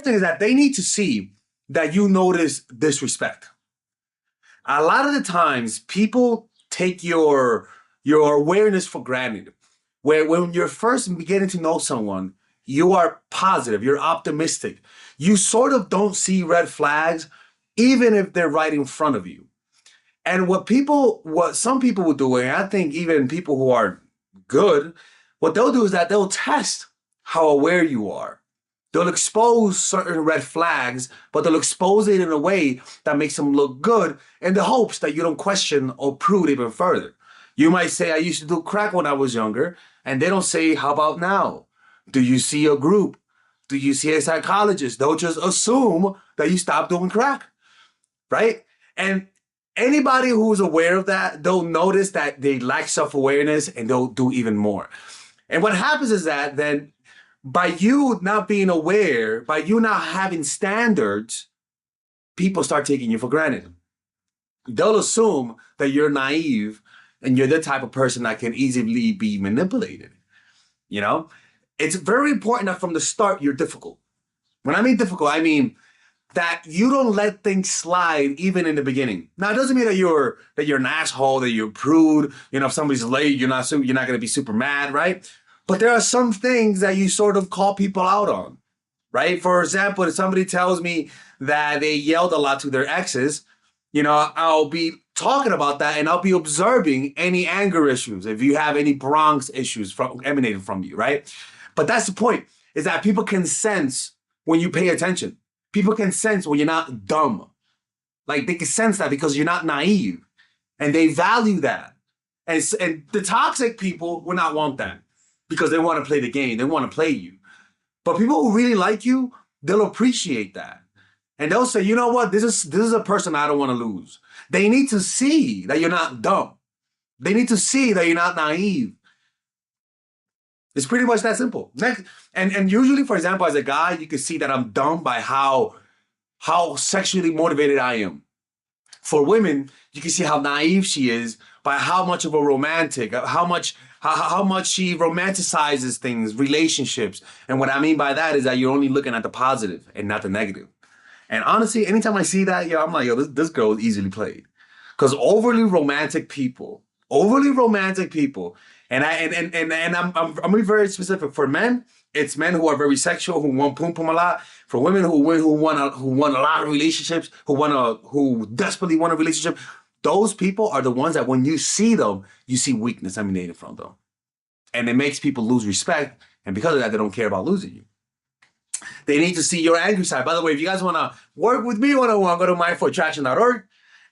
thing is that they need to see that you notice disrespect. A lot of the times, people take your awareness for granted. Where when you're first beginning to know someone, you are positive, you're optimistic. You sort of don't see red flags, even if they're right in front of you. And what some people will do, and I think even people who are good, what they'll do is that they'll test how aware you are. They'll expose certain red flags, but they'll expose it in a way that makes them look good in the hopes that you don't question or prove it even further. You might say, I used to do crack when I was younger, and they don't say, how about now? Do you see a group? Do you see a psychologist? They'll just assume that you stopped doing crack, right? And anybody who's aware of that, they'll notice that they lack self-awareness and they'll do even more. And what happens is that then by you not being aware, by you not having standards, people start taking you for granted. They'll assume that you're naive and you're the type of person that can easily be manipulated. You know, it's very important that from the start you're difficult. When I mean difficult, I mean that you don't let things slide even in the beginning. Now, it doesn't mean that you're an asshole, that you're prude. You know, if somebody's late, you're not going to be super mad, right? But there are some things that you sort of call people out on, right? For example, if somebody tells me that they yelled a lot to their exes, you know, I'll be talking about that and I'll be observing any anger issues, if you have any Bronx issues emanating from you, right? But that's the point, is that people can sense when you pay attention. People can sense when you're not dumb. Like, they can sense that because you're not naive. And they value that. And the toxic people will not want that because they want to play the game. They want to play you. But people who really like you, they'll appreciate that. And they'll say, you know what? This is a person I don't want to lose. They need to see that you're not dumb. They need to see that you're not naive. It's pretty much that simple. And usually, for example, as a guy, you can see that I'm dumb by how sexually motivated I am. For women, you can see how naive she is by how much of a romantic, how much she romanticizes things, relationships. And what I mean by that is that you're only looking at the positive and not the negative. And honestly, anytime I see that, I'm like, this girl is easily played. Because overly romantic people, and I'm being very specific. For men, it's men who are very sexual, who want pum pum a lot. For women who want a lot of relationships, who desperately want a relationship, those people are the ones that when you see them, you see weakness emanating from them. And it makes people lose respect. And because of that, they don't care about losing you. They need to see your angry side. By the way, if you guys want to work with me one-on-one, go to mindfulattraction.org.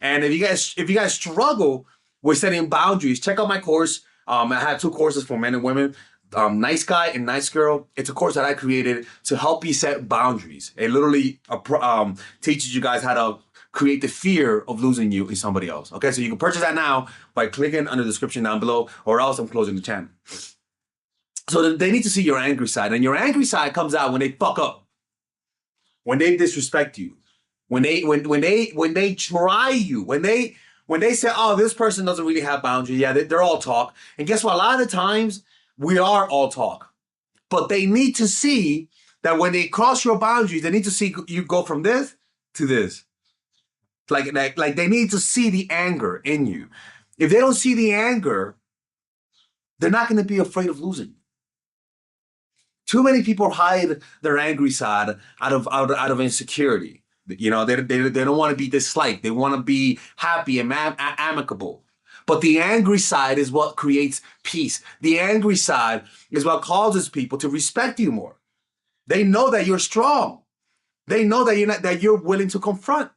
And if you guys struggle with setting boundaries, check out my course. I have 2 courses for men and women, Nice Guy and Nice Girl. It's a course that I created to help you set boundaries. It literally teaches you guys how to create the fear of losing you in somebody else. Okay, so you can purchase that now by clicking on the description down below, or else I'm closing the channel. So they need to see your angry side, and your angry side comes out when they fuck up, when they disrespect you, when they try you, when they say, oh, this person doesn't really have boundaries. Yeah, they're all talk. And guess what? A lot of the times we are all talk, but they need to see that when they cross your boundaries, they need to see you go from this to this. Like they need to see the anger in you. If they don't see the anger, they're not going to be afraid of losing. Too many people hide their angry side out of insecurity. You know, they don't want to be disliked. They want to be happy and amicable. But the angry side is what creates peace. The angry side is what causes people to respect you more. They know that you're strong. They know that you're willing to confront.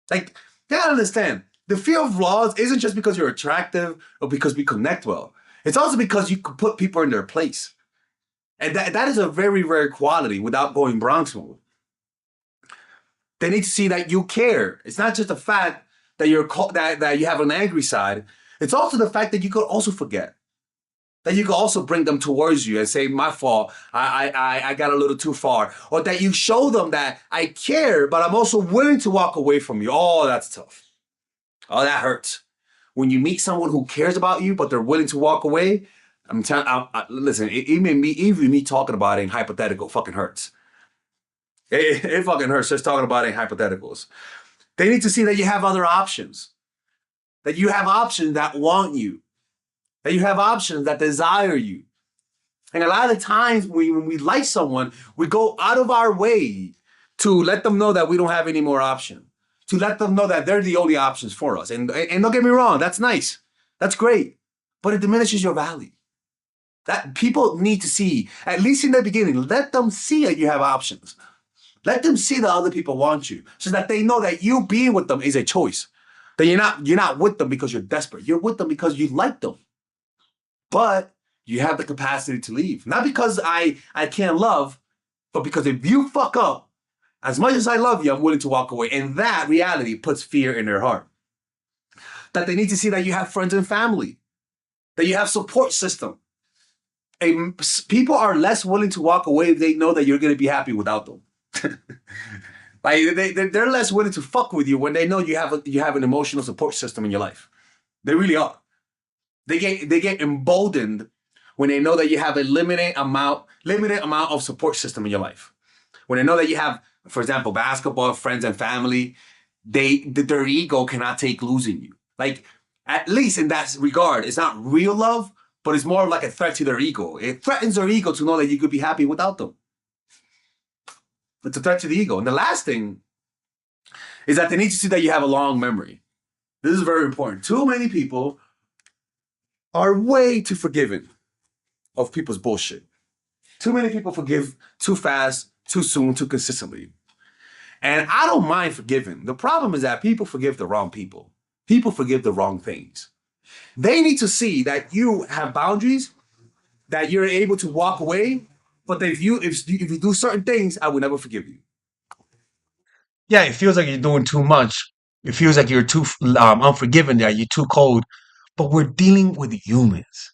Like, they gotta understand, the fear of loss isn't just because you're attractive or because we connect well. It's also because you can put people in their place. And that is a very rare quality without going Bronx mode. They need to see that you care. It's not just the fact that that you have an angry side. It's also the fact that you could also forget. That you could also bring them towards you and say, my fault, I got a little too far. Or that you show them that I care, but I'm also willing to walk away from you. Oh, that's tough. Oh, that hurts. When you meet someone who cares about you, but they're willing to walk away, I'm telling, listen, even me talking about it in hypothetical fucking hurts. It fucking hurts just talking about it in hypotheticals. They need to see that you have other options, that you have options that want you, that you have options that desire you. And a lot of the times when we like someone, we go out of our way to let them know that we don't have any more option, to let them know that they're the only options for us. And don't get me wrong, that's nice. That's great. But it diminishes your value. That people need to see, at least in the beginning, let them see that you have options. Let them see that other people want you so that they know that you being with them is a choice. That you're not with them because you're desperate. You're with them because you like them. But you have the capacity to leave. Not because I can't love, but because if you fuck up, as much as I love you, I'm willing to walk away. And that reality puts fear in their heart. That they need to see that you have friends and family, that you have support system. People are less willing to walk away if they know that you're going to be happy without them. Like they're less willing to fuck with you when they know you have an emotional support system in your life. They really are. They get emboldened when they know that you have a limited amount of support system in your life. When they know that you have, for example, basketball, friends and family, their ego cannot take losing you. Like, at least in that regard, it's not real love, but it's more like a threat to their ego. It threatens their ego to know that you could be happy without them. It's a threat to the ego. And the last thing is that they need to see that you have a long memory. This is very important. Too many people are way too forgiving of people's bullshit. Too many people forgive too fast, too soon, too consistently. And I don't mind forgiving. The problem is that people forgive the wrong people. People forgive the wrong things. They need to see that you have boundaries, that you're able to walk away. But if you do certain things, I will never forgive you. Yeah, it feels like you're doing too much. It feels like you're too unforgiving there. You're too cold. But we're dealing with humans.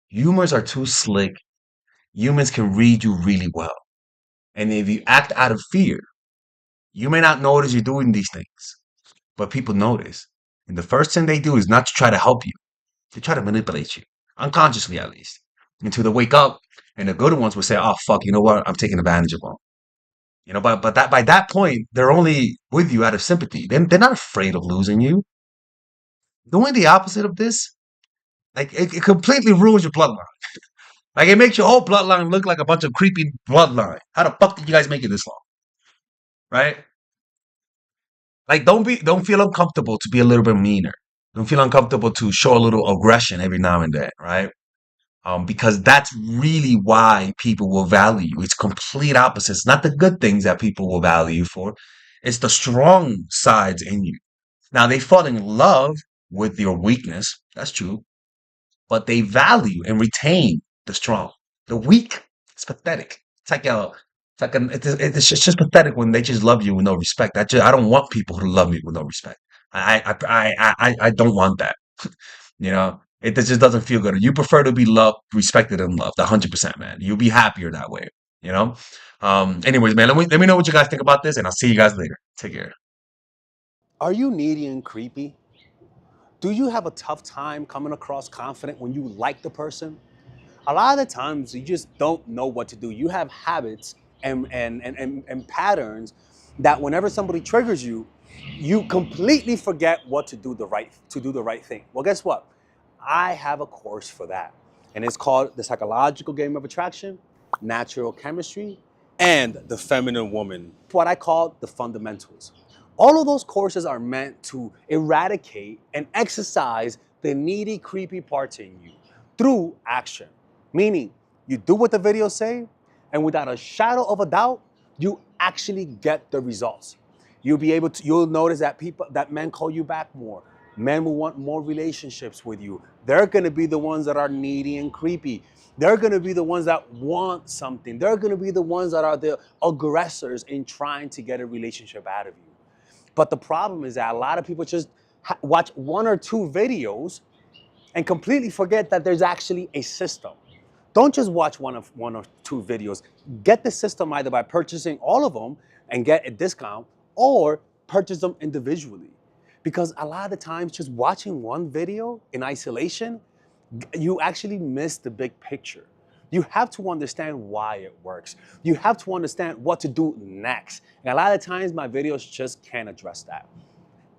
Humans are too slick. Humans can read you really well. And if you act out of fear, you may not notice you're doing these things, but people notice. And the first thing they do is not to try to help you. They try to manipulate you, unconsciously at least, until they wake up. And the good ones will say, "Oh fuck, you know what? I'm taking advantage of them." But that by that point, they're only with you out of sympathy. They're not afraid of losing you. Doing the opposite of this, like it completely ruins your bloodline. Like it makes your whole bloodline look like a bunch of creepy bloodline. How the fuck did you guys make it this long? Right? Like don't feel uncomfortable to be a little bit meaner. Don't feel uncomfortable to show a little aggression every now and then, right? Because that's really why people will value you. It's complete opposite. It's not the good things that people will value you for. It's the strong sides in you. Now they fall in love with your weakness. That's true. But they value and retain the strong. The weak, it's pathetic. It's just pathetic when they just love you with no respect. I don't want people who love me with no respect. I don't want that. It just doesn't feel good. You prefer to be loved, respected, and loved. 100%, man. You'll be happier that way. You know. Anyways, man, let me know what you guys think about this, and I'll see you guys later. Take care. Are you needy and creepy? Do you have a tough time coming across confident when you like the person? A lot of the times you just don't know what to do. You have habits and patterns that whenever somebody triggers you, you completely forget what to do the right thing. Well, guess what? I have a course for that. And it's called The Psychological Game of Attraction, Natural Chemistry, and The Feminine Woman, what I call the fundamentals. All of those courses are meant to eradicate and exercise the needy, creepy parts in you through action. Meaning, you do what the videos say, and without a shadow of a doubt, you actually get the results. You'll notice that men call you back more. Men will want more relationships with you. They're gonna be the ones that are needy and creepy. They're gonna be the ones that want something. They're gonna be the ones that are the aggressors in trying to get a relationship out of you. But the problem is that a lot of people just watch one or two videos and completely forget that there's actually a system. Don't just watch one or two videos. Get the system either by purchasing all of them and get a discount, or purchase them individually. Because a lot of the times, just watching one video in isolation, you actually miss the big picture. You have to understand why it works. You have to understand what to do next. And a lot of times my videos just can't address that.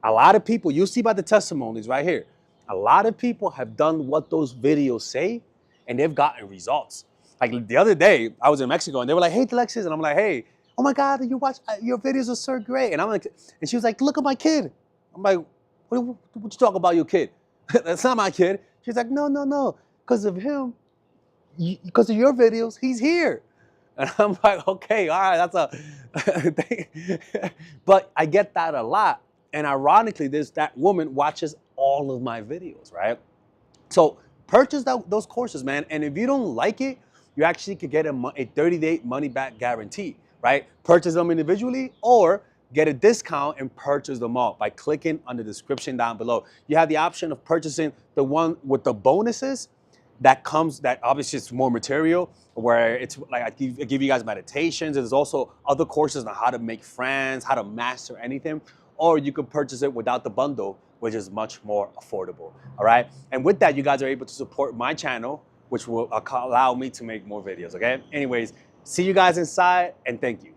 A lot of people, you see by the testimonies right here, a lot of people have done what those videos say and they've gotten results. Like the other day, I was in Mexico and they were like, hey, Alexis. And I'm like, hey, oh my God, you watch, your videos are so great. And I'm like, and she was like, look at my kid. I'm like, what you talk about your kid? That's not my kid. She's like, no. Because of him, because of your videos, he's here. And I'm like, okay, all right, that's a, but I get that a lot. And ironically, that woman watches all of my videos, right? So purchase those courses, man. And if you don't like it, you actually could get a 30-day money-back guarantee, right? Purchase them individually or get a discount and purchase them all by clicking on the description down below. You have the option of purchasing the one with the bonuses that obviously it's more material, where it's like I give you guys meditations. There's also other courses on how to make friends, how to master anything, or you could purchase it without the bundle, which is much more affordable, all right? And with that, you guys are able to support my channel, which will allow me to make more videos, okay? Anyways, see you guys inside, and thank you.